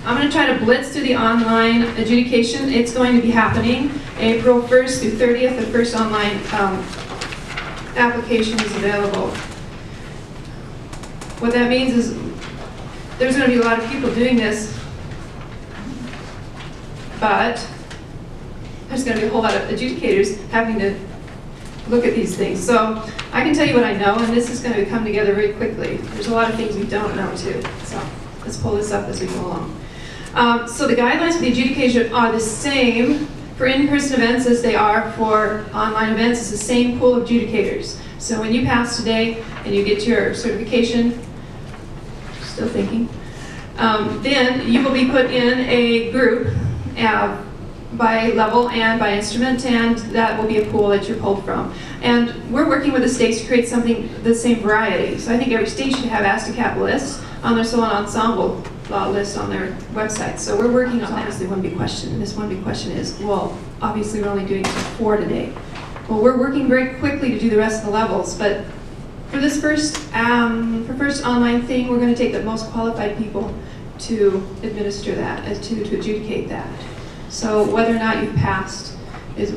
I'm going to try to blitz through the online adjudication. It's going to be happening April 1st through 30th. The first online application is available. What that means is there's going to be a lot of people doing this, but there's going to be a whole lot of adjudicators having to look at these things. So I can tell you what I know, and this is going to come together very quickly. There's a lot of things we don't know too. So let's pull this up as we go along. So the guidelines for the adjudication are the same for in-person events as they are for online events. It's the same pool of adjudicators. So when you pass today and you get your certification, still thinking, then you will be put in a group by level and by instrument, and that will be a pool that you're pulled from. And we're working with the states to create something the same variety. So I think every state should have ASTICAP lists on their solo ensemble list on their website. So we're working on that. Obviously one big question, and this one big question is, well, obviously we're only doing 4 today. Well, we're working very quickly to do the rest of the levels, but for this first online thing, we're going to take the most qualified people to administer that, to adjudicate that. So whether or not you've passed is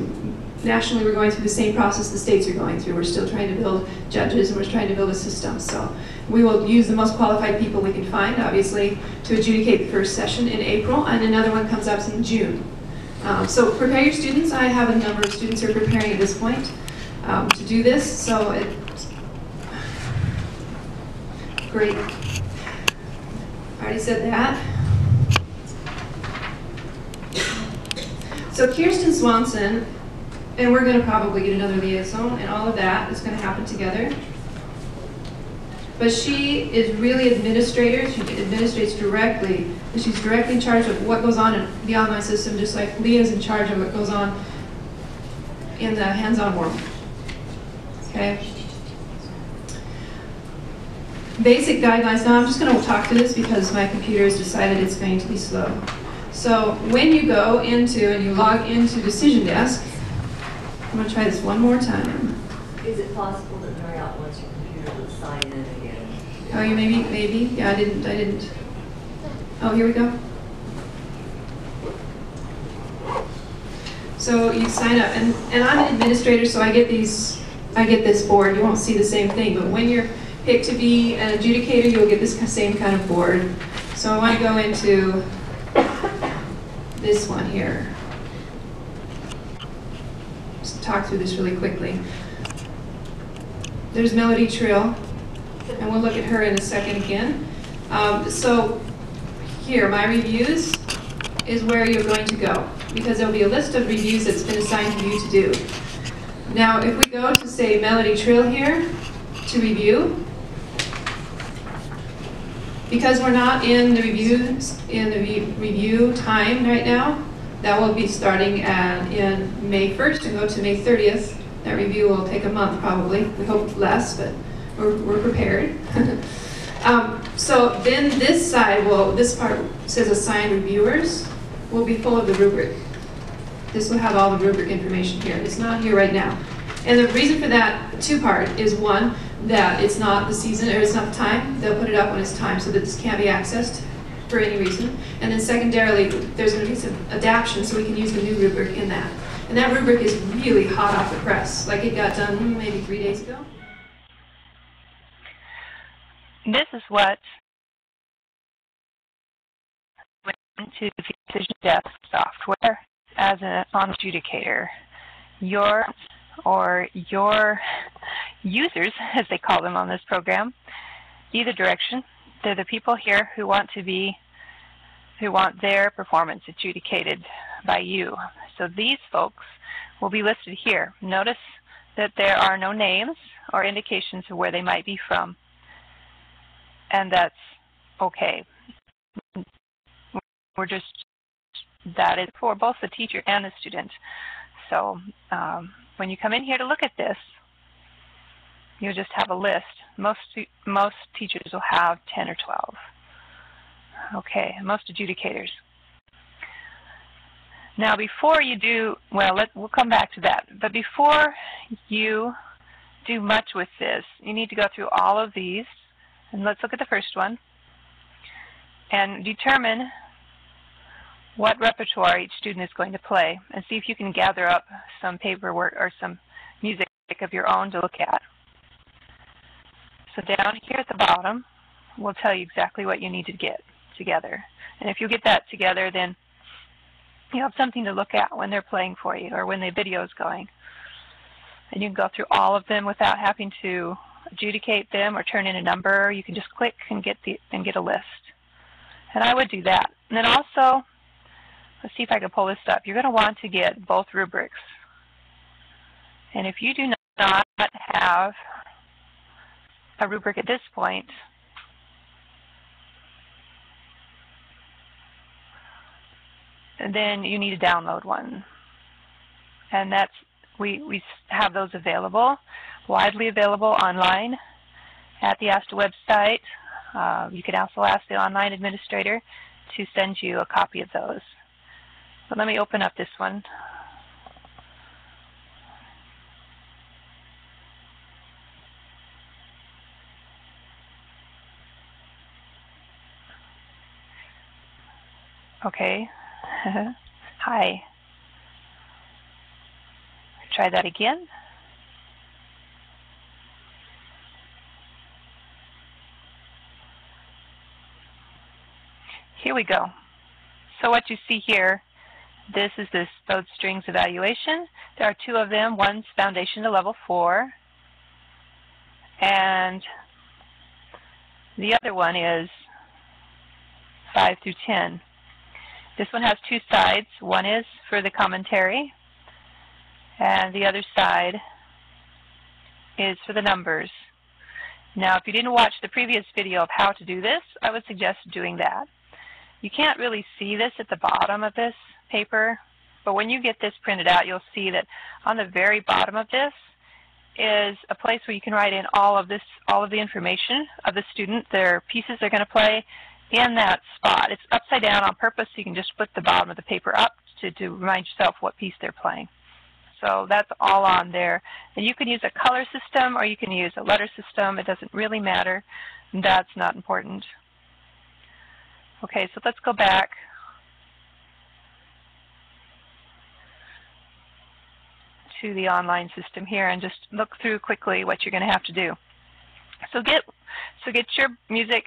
nationally, we're going through the same process the states are going through. We're still trying to build judges, and we're trying to build a system. So we will use the most qualified people we can find, obviously, to adjudicate the first session in April, and another one comes up in June. So prepare your students. I have a number of students who are preparing at this point to do this. So it's great. I already said that. So Kirsten Swanson, and we're going to probably get another liaison, and all of that is going to happen together. But she is really administrator. She administrates directly, and she's directly in charge of what goes on in the online system, just like Leah's in charge of what goes on in the hands-on world. Okay? Basic guidelines. Now I'm just going to talk to this because my computer has decided it's going to be slow. So when you go into and you log into Decision Desk, I'm going to try this one more time. Is it possible that Marriott wants your computer to sign in again? Oh, you maybe? Yeah, I didn't. Oh, here we go. So you sign up, and I'm an administrator, so I get this board. You won't see the same thing, but when you're picked to be an adjudicator, you'll get this same kind of board. So I want to go into this one here. Just talk through this really quickly. There's Melody Trill, and we'll look at her in a second again. So here, my reviews is where you're going to go, because there'll be a list of reviews that's been assigned to you to do. Now, if we go to, say, Melody Trill here, to review, because we're not in the review time right now, that will be starting in May 1st and go to May 30th. That review will take a month probably. We hope less, but we're prepared. So then this side this part says assigned reviewers, will be full of the rubric. This will have all the rubric information here. It's not here right now. And the reason for that two-part is, one, that it's not the season or it's not the time. They'll put it up when it's time so that this can't be accessed for any reason. And then secondarily, there's going to be some adaptation so we can use the new rubric in that. And that rubric is really hot off the press. Like, it got done maybe 3 days ago. This is what went into the Decision Desk software as an adjudicator. Your users, as they call them on this program, either direction. They're the people here who want their performance adjudicated by you. So these folks will be listed here. Notice that there are no names or indications of where they might be from, and that's okay. That is for both the teacher and the student. So when you come in here to look at this, you'll just have a list. Most teachers will have 10 or 12. Okay, most adjudicators. Now before you do, we'll come back to that, but before you do much with this, you need to go through all of these, and let's look at the first one, and determine what repertoire each student is going to play, and see if you can gather up some paperwork or some music of your own to look at. So down here at the bottom, we'll tell you exactly what you need to get together. And if you get that together, then you have something to look at when they're playing for you or when the video is going. And you can go through all of them without having to adjudicate them or turn in a number. You can just click and get a list. And I would do that. And then also, let's see if I can pull this up. You're going to want to get both rubrics. And if you do not have a rubric at this point, then you need to download one. And that's we have those available, widely available online at the ASTA website. You can also ask the online administrator to send you a copy of those. But let me open up this one. Okay. Hi. Try that again. Here we go. So what you see here, this is those strings evaluation. There are two of them. One's foundation to level 4, and the other one is 5 through 10. This one has two sides. One is for the commentary, and the other side is for the numbers. Now, if you didn't watch the previous video of how to do this, I would suggest doing that. You can't really see this at the bottom of this paper, but when you get this printed out, you'll see that on the very bottom of this is a place where you can write in all of the information of the student, their pieces they're going to play, in that spot. It's upside down on purpose, so you can just flip the bottom of the paper up to remind yourself what piece they're playing. So that's all on there. And you can use a color system or you can use a letter system. It doesn't really matter. That's not important. Okay, so let's go back. To the online system here and just look through quickly what you're going to have to do. So get your music,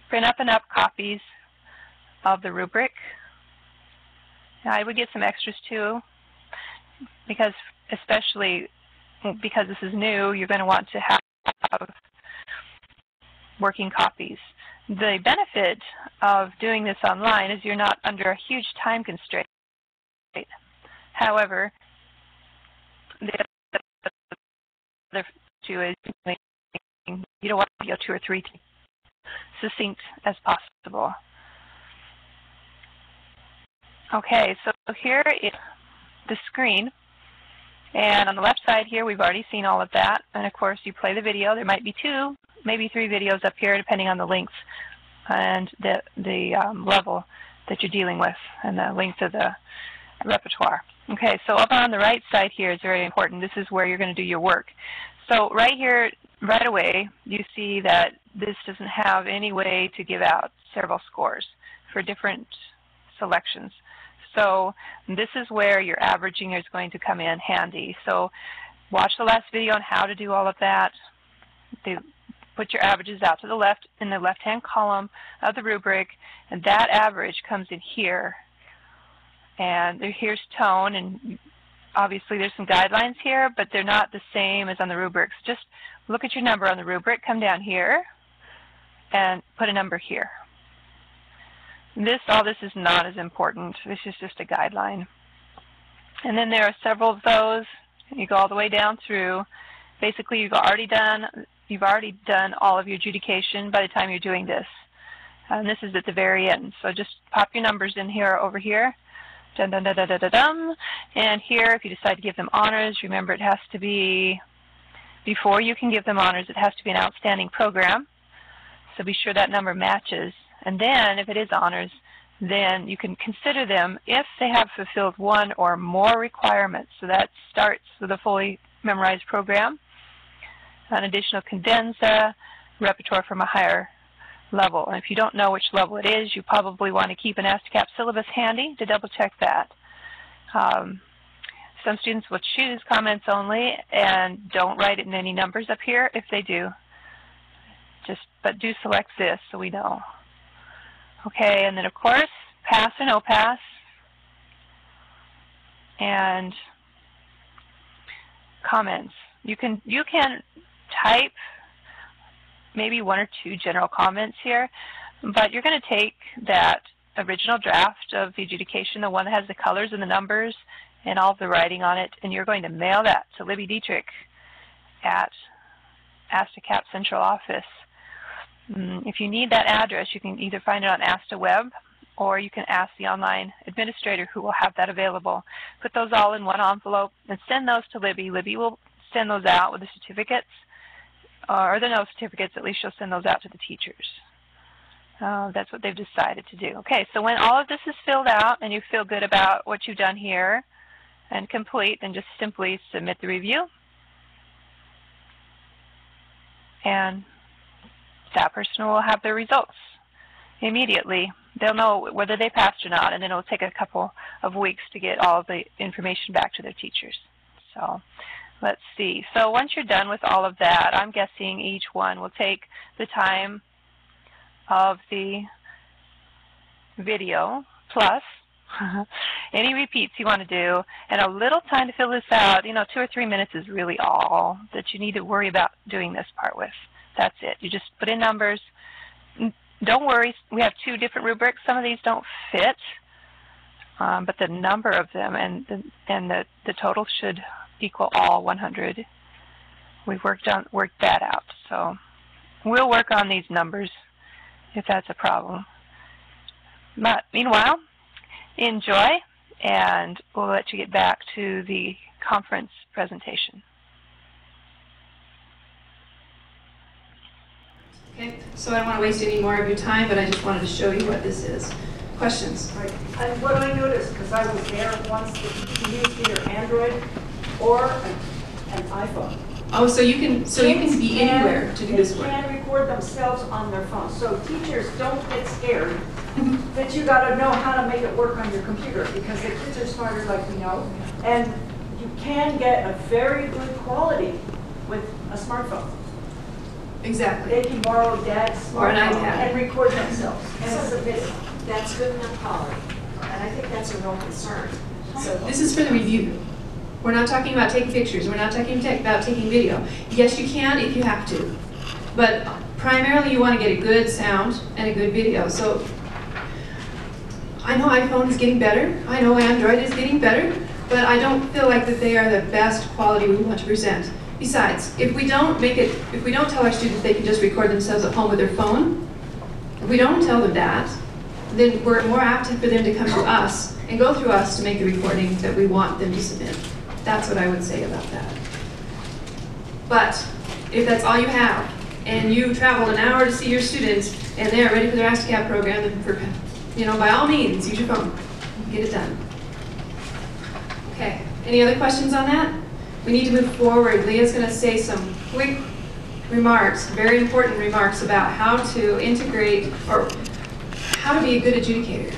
print up enough copies of the rubric. Now, I would get some extras too, because especially because this is new, you're going to want to have working copies. The benefit of doing this online is you're not under a huge time constraint. However, the other two is you don't want to go 2 or 3 succinct as possible. Okay, so here is the screen, and on the left side here we've already seen all of that, and of course you play the video. There might be 2, maybe 3 videos up here depending on the length and the level that you're dealing with and the length of the repertoire. Okay, so up on the right side here is very important. This is where you're going to do your work. So right here, right away, you see that this doesn't have any way to give out several scores for different selections. So this is where your averaging is going to come in handy. So watch the last video on how to do all of that. Put your averages out to the left in the left-hand column of the rubric, and that average comes in here. And here's tone, and obviously there's some guidelines here, but they're not the same as on the rubrics. Just look at your number on the rubric, come down here, and put a number here. All this is not as important. This is just a guideline. And then there are several of those. You go all the way down through. Basically, you've already done all of your adjudication by the time you're doing this. And this is at the very end. So just pop your numbers in here over here. Dun, dun, dun, dun, dun, dun, dun. And here, if you decide to give them honors, remember it has to be, before you can give them honors, it has to be an outstanding program. So be sure that number matches. And then, if it is honors, then you can consider them if they have fulfilled 1 or more requirements. So that starts with a fully memorized program, an additional cadenza, repertoire from a higher level. And if you don't know which level it is, you probably want to keep an ASTICAP syllabus handy to double check that. Some students will choose comments only and don't write it in any numbers up here. If they do, but do select this so we know. Okay, and then of course, pass or no pass. And comments. You can type maybe 1 or 2 general comments here, but you're going to take that original draft of the adjudication, the one that has the colors and the numbers and all of the writing on it, and you're going to mail that to Libby Dietrich at ASTICAP Central Office. If you need that address, you can either find it on AstaWeb, or you can ask the online administrator who will have that available. Put those all in one envelope and send those to Libby. Libby will send those out with the certificates, or the no certificates. At least she'll send those out to the teachers. That's what they've decided to do. Okay, so when all of this is filled out and you feel good about what you've done here and complete, then just simply submit the review. And that person will have their results immediately. They'll know whether they passed or not, and then it'll take a couple of weeks to get all of the information back to their teachers. So let's see. So once you're done with all of that, I'm guessing each one will take the time of the video plus any repeats you want to do, and a little time to fill this out. 2 or 3 minutes is really all that you need to worry about doing this part with. That's it. You just put in numbers. Don't worry, we have 2 different rubrics. Some of these don't fit, but the number of them and the total should equal all 100. We've worked that out. So we'll work on these numbers if that's a problem. But meanwhile, enjoy, and we'll let you get back to the conference presentation. Okay, so I don't want to waste any more of your time, but I just wanted to show you what this is. Questions? Right. And what I noticed, because I was there once, that you can use either Android or an iPhone. Oh, so you can be anywhere to do this work. They can record themselves on their phone. So teachers, don't get scared that you got to know how to make it work on your computer, because the kids are smarter, like we know, and you can get a very good quality with a smartphone. Exactly. They can borrow dad's smartphone and record themselves and So submit it. that's good enough quality, and I think that's a real concern. So This is for the review. We're not talking about taking pictures. We're not talking about taking video. Yes, you can if you have to, but primarily you want to get a good sound and a good video. So I know iPhone is getting better. I know Android is getting better, but I don't feel like that they are the best quality we want to present. Besides, if we don't tell our students they can just record themselves at home with their phone, if we don't tell them that, then we're more apt for them to come to us and go through us to make the recording that we want them to submit. That's what I would say about that. But if that's all you have, and you traveled an hour to see your students, and they're ready for their ASTICAP program, then by all means, use your phone. Get it done. Okay, any other questions on that? We need to move forward. Leah's going to say some quick remarks, very important remarks about how to integrate or how to be a good adjudicator.